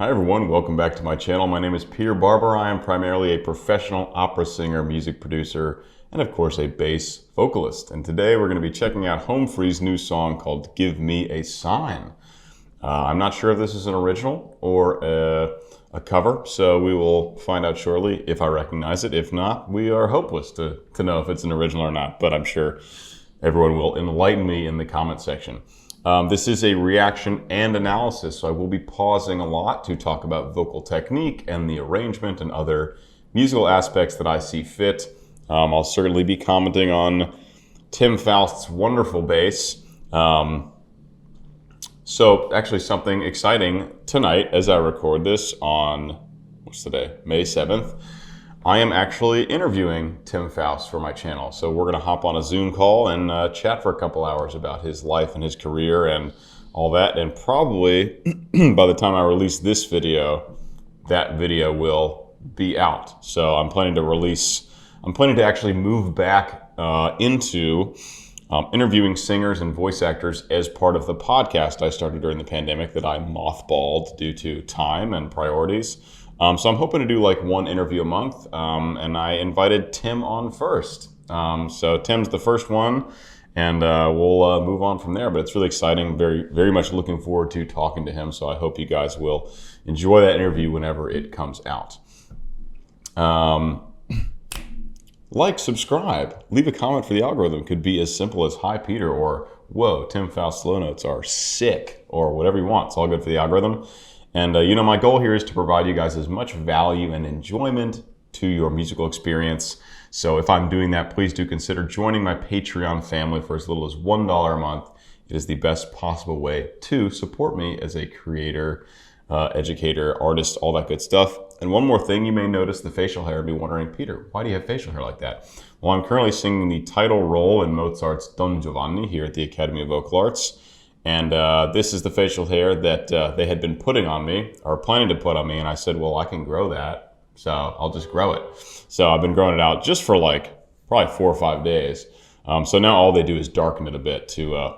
Hi everyone, welcome back to my channel. My name is Peter Barber. I am primarily a professional opera singer, music producer, and of course a bass vocalist. And today we're going to be checking out Homefree's new song called Give Me a Sign. I'm not sure if this is an original or a cover, so we will find out shortly if I recognize it. If not, we are hopeless to know if it's an original or not, but I'm sure everyone will enlighten me in the comment section. This is a reaction and analysis, so I will be pausing a lot to talk about vocal technique and the arrangement and other musical aspects that I see fit. I'll certainly be commenting on Tim Faust's wonderful bass. So actually something exciting tonight as I record this on, what's today? May 7th. I am actually interviewing Tim Faust for my channel. So we're gonna hop on a Zoom call and chat for a couple hours about his life and his career and all that. And probably by the time I release this video, that video will be out. So I'm planning to actually move back into interviewing singers and voice actors as part of the podcast I started during the pandemic that I mothballed due to time and priorities. So I'm hoping to do like one interview a month, and I invited Tim on first. So Tim's the first one, and we'll move on from there. But it's really exciting. Very, very much looking forward to talking to him. So I hope you guys will enjoy that interview whenever it comes out. Like, subscribe, leave a comment for the algorithm. Could be as simple as "Hi Peter" or "Whoa, Tim Faust slow notes are sick," or whatever you want. It's all good for the algorithm. And you know, my goal here is to provide you guys as much value and enjoyment to your musical experience. So if I'm doing that, please do consider joining my Patreon family for as little as $1 a month. It is the best possible way to support me as a creator, educator, artist, all that good stuff. And one more thing, you may notice the facial hair and be wondering, Peter, why do you have facial hair like that? Well, I'm currently singing the title role in Mozart's Don Giovanni here at the Academy of Vocal Arts. And this is the facial hair that they had been putting on me, or planning to put on me, and I said, well, I can grow that, so I'll just grow it. So I've been growing it out just for like probably 4 or 5 days. So now all they do is darken it a bit to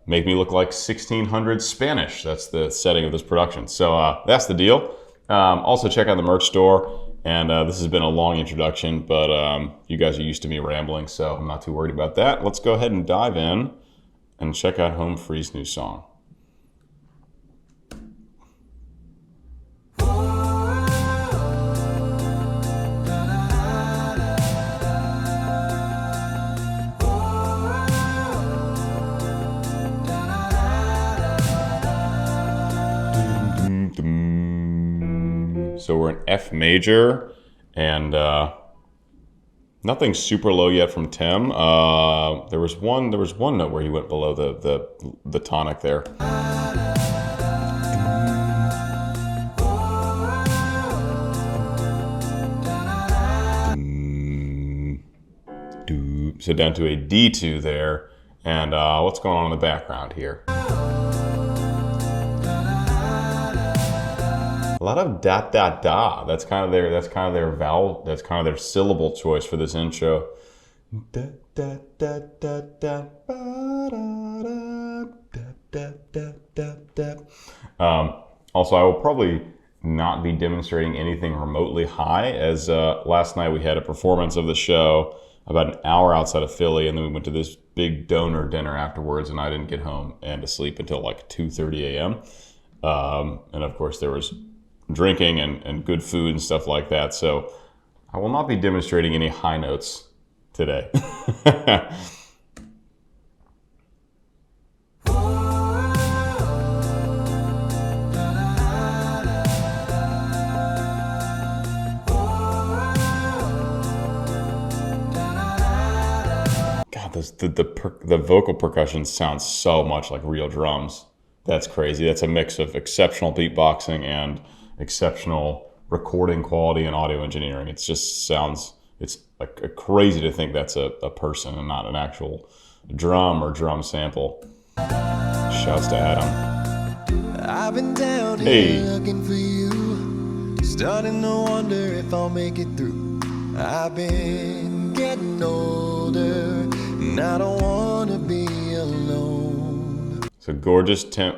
make me look like 1600 Spanish. That's the setting of this production. So that's the deal. Also check out the merch store. And this has been a long introduction, but you guys are used to me rambling, so I'm not too worried about that. Let's go ahead and dive in and check out Homefree's new song. So we're in F major, and nothing super low yet from Tim. There was one note where he went below the tonic there. So down to a D2 there, and what's going on in the background here? A lot of da da da. That's kind of their vowel. That's kind of their syllable choice for this intro. Da da da da da ba, da, da, da, da, da, da. Also, I will probably not be demonstrating anything remotely high, as last night we had a performance of the show about an hour outside of Philly, and then we went to this big donor dinner afterwards, and I didn't get home and to sleep until like 2:30 a.m. And of course there was drinking and good food and stuff like that. So I will not be demonstrating any high notes today. God, the vocal percussion sounds so much like real drums. That's crazy. That's a mix of exceptional beatboxing and exceptional recording quality and audio engineering. It just sounds, it's like crazy to think that's a person and not an actual drum or drum sample. Shouts to Adam. I've been down here looking for you, starting to wonder if I'll make it through. I've been getting older, and I don't want to be alone. So gorgeous Tim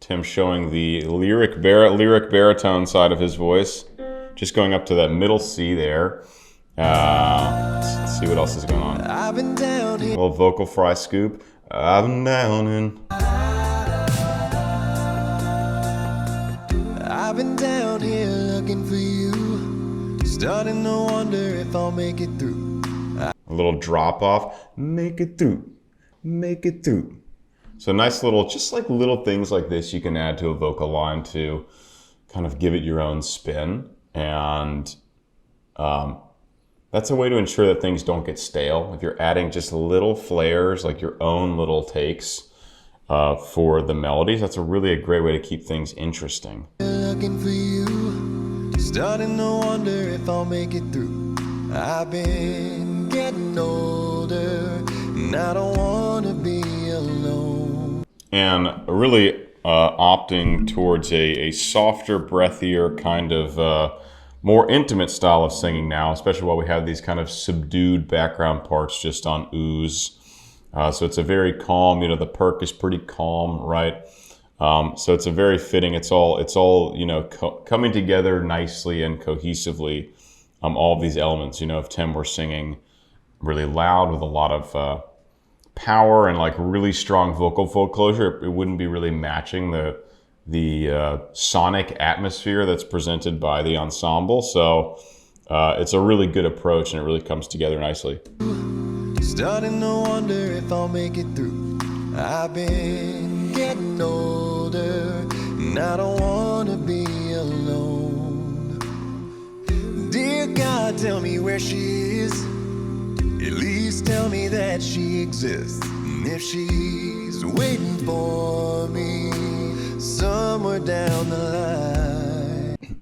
Tim showing the lyric baritone side of his voice. Just going up to that middle C there. Let's see what else is going on. I've been down here. A little vocal fry scoop. I've been down in. I've been down here looking for you. Starting to wonder if I'll make it through. A little drop off. Make it through. Make it through. So nice little, just like little things like this you can add to a vocal line to kind of give it your own spin. And that's a way to ensure that things don't get stale. If you're adding just little flares, like your own little takes for the melodies, that's really a great way to keep things interesting. Looking for you, starting to wonder if I'll make it through. I've been getting older, and I don't want to be alone. And really opting towards a softer, breathier kind of more intimate style of singing now, especially while we have these kind of subdued background parts just on ooze. So it's a very calm, the perk is pretty calm, right? So it's a very fitting, it's all coming together nicely and cohesively, all of these elements. If Tim were singing really loud with a lot of power and like really strong vocal fold closure, it wouldn't be really matching the sonic atmosphere that's presented by the ensemble. So it's a really good approach, and it really comes together nicely. Starting to wonder if I'll make it through. I've been getting older, and I don't want to be alone. Dear God, tell me where she is. At least tell me that she exists. And if she's waiting for me somewhere down the line.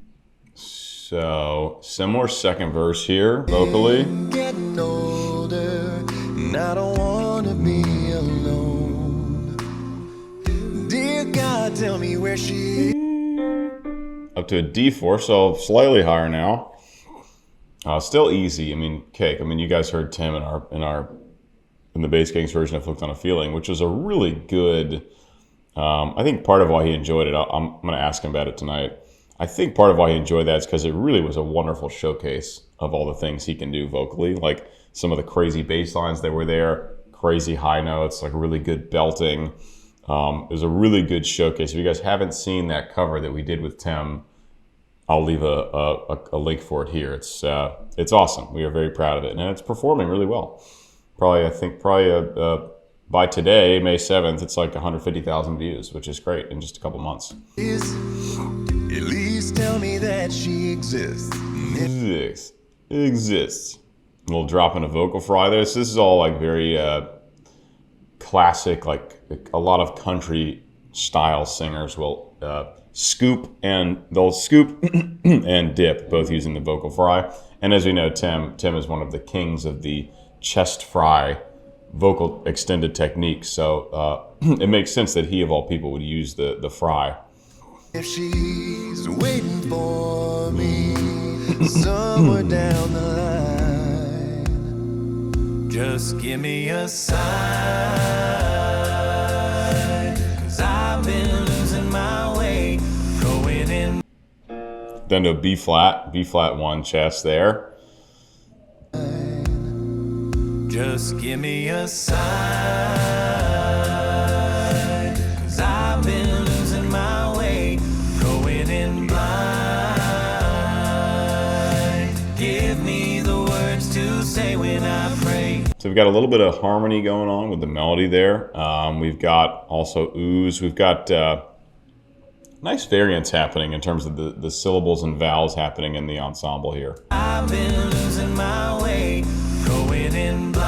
So, similar second verse here, vocally. Getting older, and I don't want to be alone. Dear God, tell me where she is. Up to a D4, so slightly higher now. Still easy. Cake. You guys heard Tim in the Bass Kings version of Hooked on a Feeling, which was a really good. I think part of why he enjoyed it, I'm going to ask him about it tonight. I think part of why he enjoyed that is because it really was a wonderful showcase of all the things he can do vocally, like some of the crazy bass lines that were there, crazy high notes, like really good belting. It was a really good showcase. If you guys haven't seen that cover that we did with Tim, I'll leave a link for it here. It's awesome. We are very proud of it, and it's performing really well. Probably by today, May 7th, it's like 150,000 views, which is great in just a couple months. At least tell me that she exists. Exists. A little drop in a vocal fry there. So this is all like very classic, like a lot of country style singers will scoop and dip, both using the vocal fry. And as we know, Tim is one of the kings of the chest fry vocal extended technique. So it makes sense that he, of all people, would use the fry. If she's waiting for me somewhere down the line, just give me a sign, 'cause I've been losing my way, going in. Then to B flat 1 chest there. Just give me a sign, 'cause I've been losing my way, going in blind. Give me the words to say when I pray. So we've got a little bit of harmony going on with the melody there. We've got also ooze. We've got nice variance happening in terms of the syllables and vowels happening in the ensemble here. I've been losing my way, going in blind.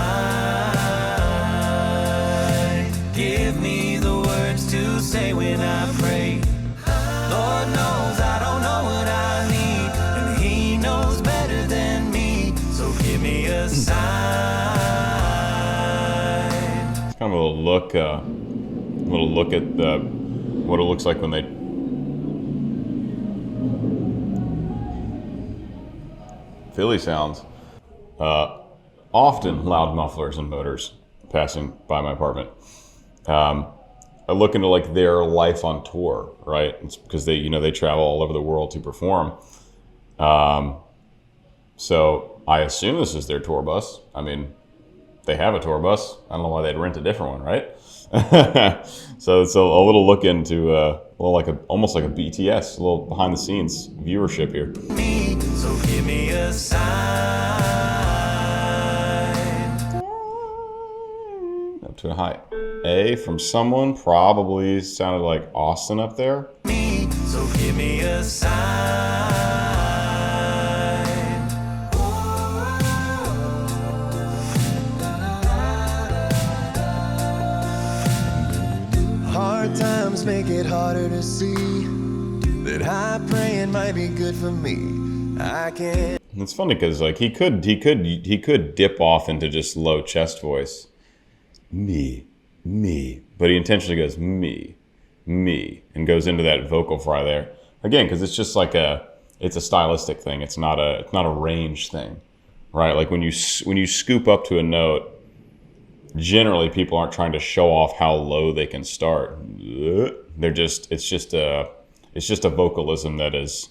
Give me the words to say when I pray. Lord knows I don't know what I need, and He knows better than me. So give me a sign. It's kind of a little look at what it looks like when they. Philly sounds. Often loud mufflers and motors passing by my apartment. I look into like their life on tour, right? It's because they, they travel all over the world to perform. So I assume this is their tour bus. I mean, they have a tour bus. I don't know why they'd rent a different one, right? So it's a little look into almost like a BTS, a little behind the scenes viewership here. So give me a sign. Up to a high A from someone, probably sounded like Austin up there. So give me a sign. Hard times make it harder to see that high praying might be good for me. I can't. It's funny because like he could dip off into just low chest voice, me, but he intentionally goes me, and goes into that vocal fry there again because it's just like it's a stylistic thing. It's not a range thing, right? Like when you scoop up to a note. Generally, people aren't trying to show off how low they can start. It's just a vocalism that is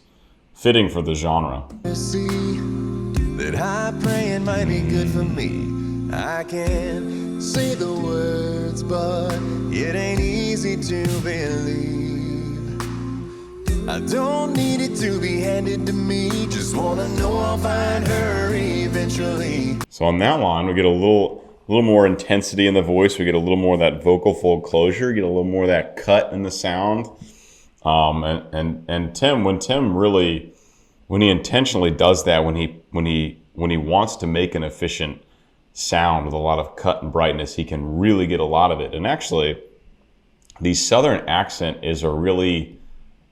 fitting for the genre. See that high praying might be good for me. I can't say the words, but it ain't easy to believe. I don't need it to be handed to me. Just wanna know I'll find her eventually. So on that line, we get a little more intensity in the voice. We get a little more of that vocal fold closure. Get a little more of that cut in the sound. And Tim, when he intentionally does that, when he wants to make an efficient sound with a lot of cut and brightness, he can really get a lot of it. And actually, the Southern accent is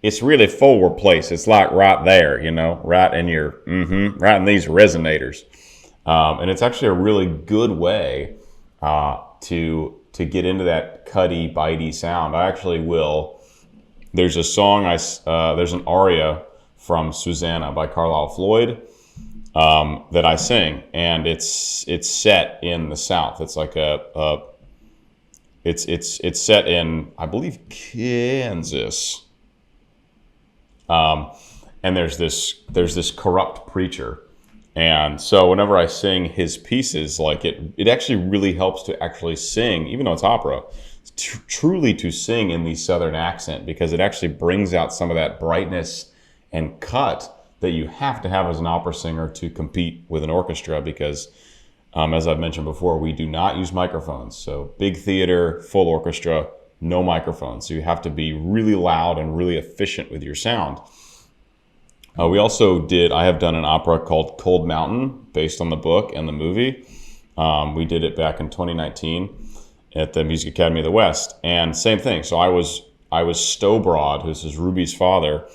it's really forward place. It's like right there, right in your, right in these resonators. And it's actually a really good way to get into that cutty, bitey sound. I actually will. There's a song, there's an aria from Susanna by Carlisle Floyd that I sing, and it's set in the South. It's like it's set in, I believe, Kansas. And there's this corrupt preacher. And so whenever I sing his pieces, like it actually really helps to actually sing, even though it's opera, truly to sing in the Southern accent, because it actually brings out some of that brightness and cut that you have to have as an opera singer to compete with an orchestra, because as I've mentioned before, we do not use microphones. So big theater, full orchestra, no microphones. So you have to be really loud and really efficient with your sound. I have done an opera called Cold Mountain, based on the book and the movie. We did it back in 2019 at the Music Academy of the West. And same thing. So I was Stowbroad, who's his Ruby's father,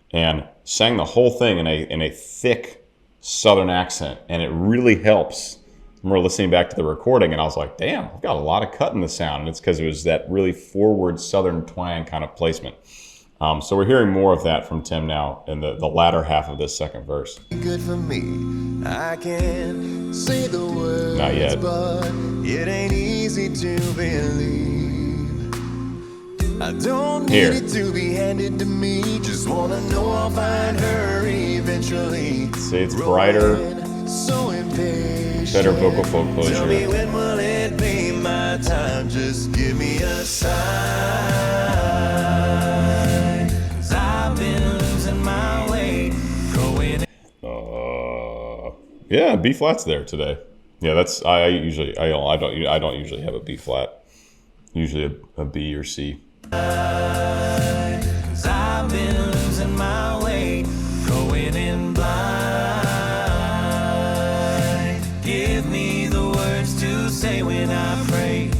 and sang the whole thing in a thick Southern accent. And it really helps. I remember listening back to the recording, and I was like, damn, I've got a lot of cut in the sound. And it's because it was that really forward Southern twang kind of placement. So we're hearing more of that from Tim now in the latter half of this second verse. Good for me. I can't say the words, not yet, but it ain't easy to believe. I don't need it to be handed to me. Just wanna know I'll find her eventually. See, it's brighter, so impatient. better vocal fold closure. Tell me when will it be my time? Just give me a sign. Yeah, B flat's there today. Yeah, that's I don't usually have a B flat. Usually a B or C. 'Cause I've been losing my way, going in blind. Give me the words to say when I pray.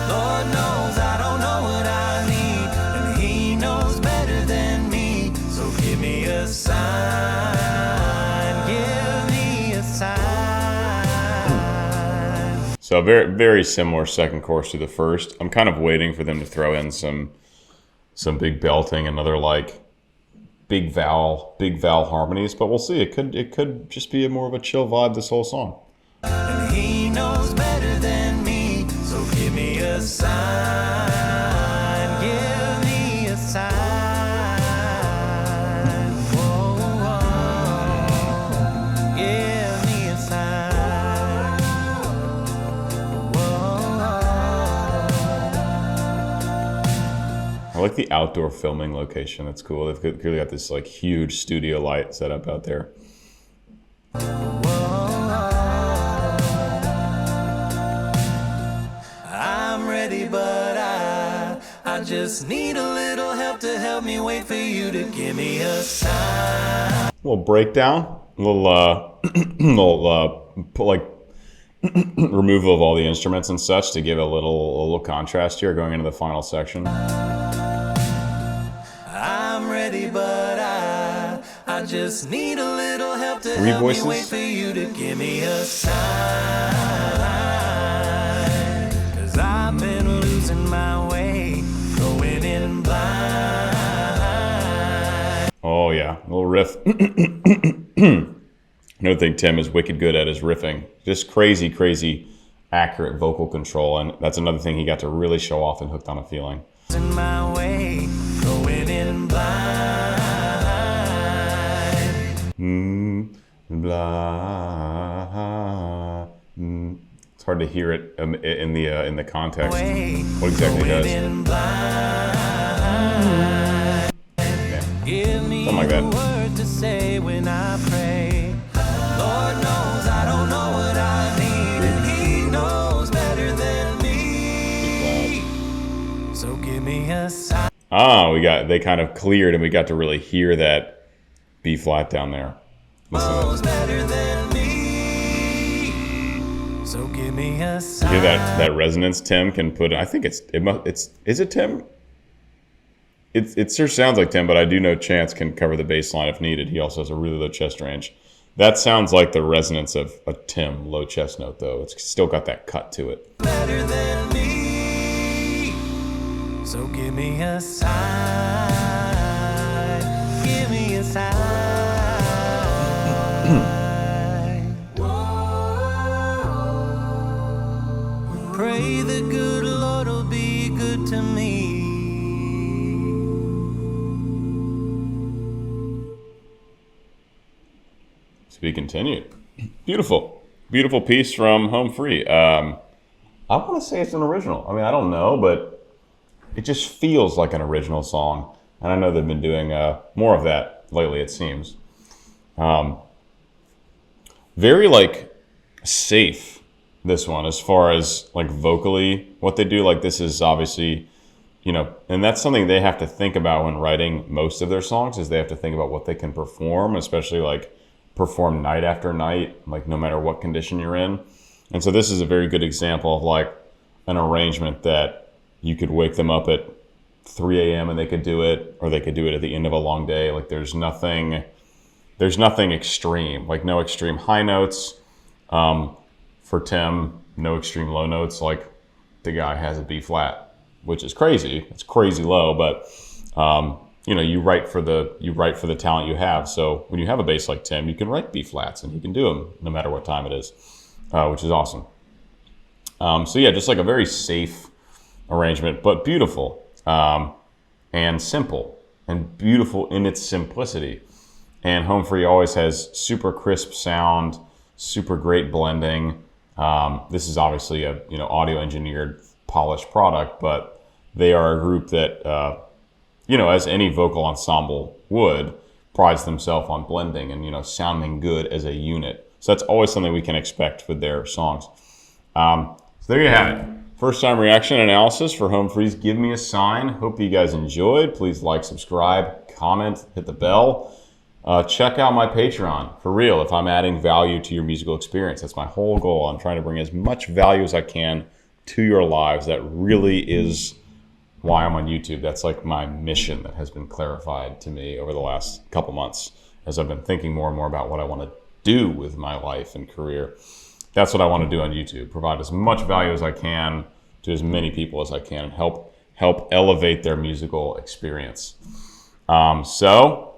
Lord knows I don't know what I need, and He knows better than me. So give me a sign. So very, very similar second chorus to the first. I'm kind of waiting for them to throw in some big belting, another like big vowel harmonies, but we'll see. It could just be more of a chill vibe this whole song. And He knows better than me, so give me a sign. like the outdoor filming location. That's cool. They've clearly got this like huge studio light set up out there. I'm ready, but I just need a little help to help me wait for you to give me a sign. A little breakdown, a little like removal of all the instruments and such to give a little contrast here going into the final section. I'm ready, but I just need a little help to Three help voices. me wait for you to give me a sign. 'Cause I've been losing my way, going in blind. Oh yeah, a little riff. Another thing Tim is wicked good at is riffing. Just crazy accurate vocal control, and that's another thing he got to really show off in Hooked on a Feeling. In my way, going in blind. Blah. It's hard to hear it in the context. What exactly it does? Yeah. Something like that. Word to say when I pray. Lord knows I don't know what I need, and He knows better than me. So give me a sign. They kind of cleared, and we got to really hear that B flat down there. Knows better than me. So give me a sign. Hear that resonance Tim can put. I think is it Tim? It sure sounds like Tim, but I do know Chance can cover the bass line if needed. He also has a really low chest range. That sounds like the resonance of a Tim low chest note, though. It's still got that cut to it. Better than me. So give me a sign. Give me a sign. Pray the good Lord will be good to me. To be continued. Beautiful piece from Home Free. I want to say it's an original. I mean, I don't know, but it just feels like an original song. And I know they've been doing more of that lately, it seems. Very like safe, this one, as far as like vocally what they do. Like this is obviously, and that's something they have to think about when writing most of their songs, is they have to think about what they can perform, especially like perform night after night, like no matter what condition you're in. And so this is a very good example of like an arrangement that you could wake them up at 3 a.m. and they could do it, or they could do it at the end of a long day. Like there's nothing extreme, like no extreme high notes. For Tim, no extreme low notes. Like the guy has a B flat, which is crazy. It's crazy low, but you write for the talent you have. So when you have a bass like Tim, you can write B flats, and he can do them no matter what time it is, which is awesome. So yeah, just like a very safe arrangement, but beautiful and simple, and beautiful in its simplicity. And Home Free always has super crisp sound, super great blending. This is obviously a audio engineered, polished product, but they are a group that as any vocal ensemble would, prides themselves on blending and sounding good as a unit. So that's always something we can expect with their songs. So there you have it. First time reaction analysis for Home Free's Give Me a Sign. Hope you guys enjoyed. Please like, subscribe, comment, hit the bell. Check out my Patreon, for real, if I'm adding value to your musical experience. That's my whole goal. I'm trying to bring as much value as I can to your lives. That really is why I'm on YouTube. That's like my mission that has been clarified to me over the last couple months as I've been thinking more and more about what I want to do with my life and career. That's what I want to do on YouTube. Provide as much value as I can to as many people as I can, and help elevate their musical experience. So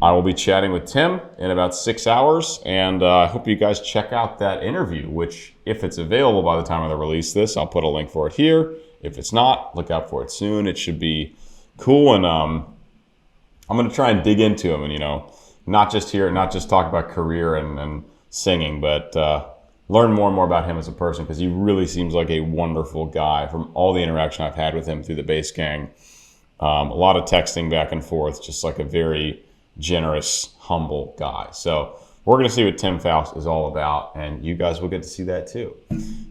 I will be chatting with Tim in about 6 hours, and I hope you guys check out that interview, which, if it's available by the time I release this, I'll put a link for it here. If it's not, look out for it soon. It should be cool, and I'm going to try and dig into him, and not just talk about career and singing, but learn more and more about him as a person, because he really seems like a wonderful guy from all the interaction I've had with him through the Bass Gang. A lot of texting back and forth, just like a very generous, humble guy. So we're going to see what Tim Faust is all about, and you guys will get to see that too.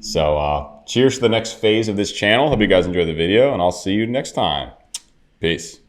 So cheers to the next phase of this channel. Hope you guys enjoyed the video, and I'll see you next time. Peace.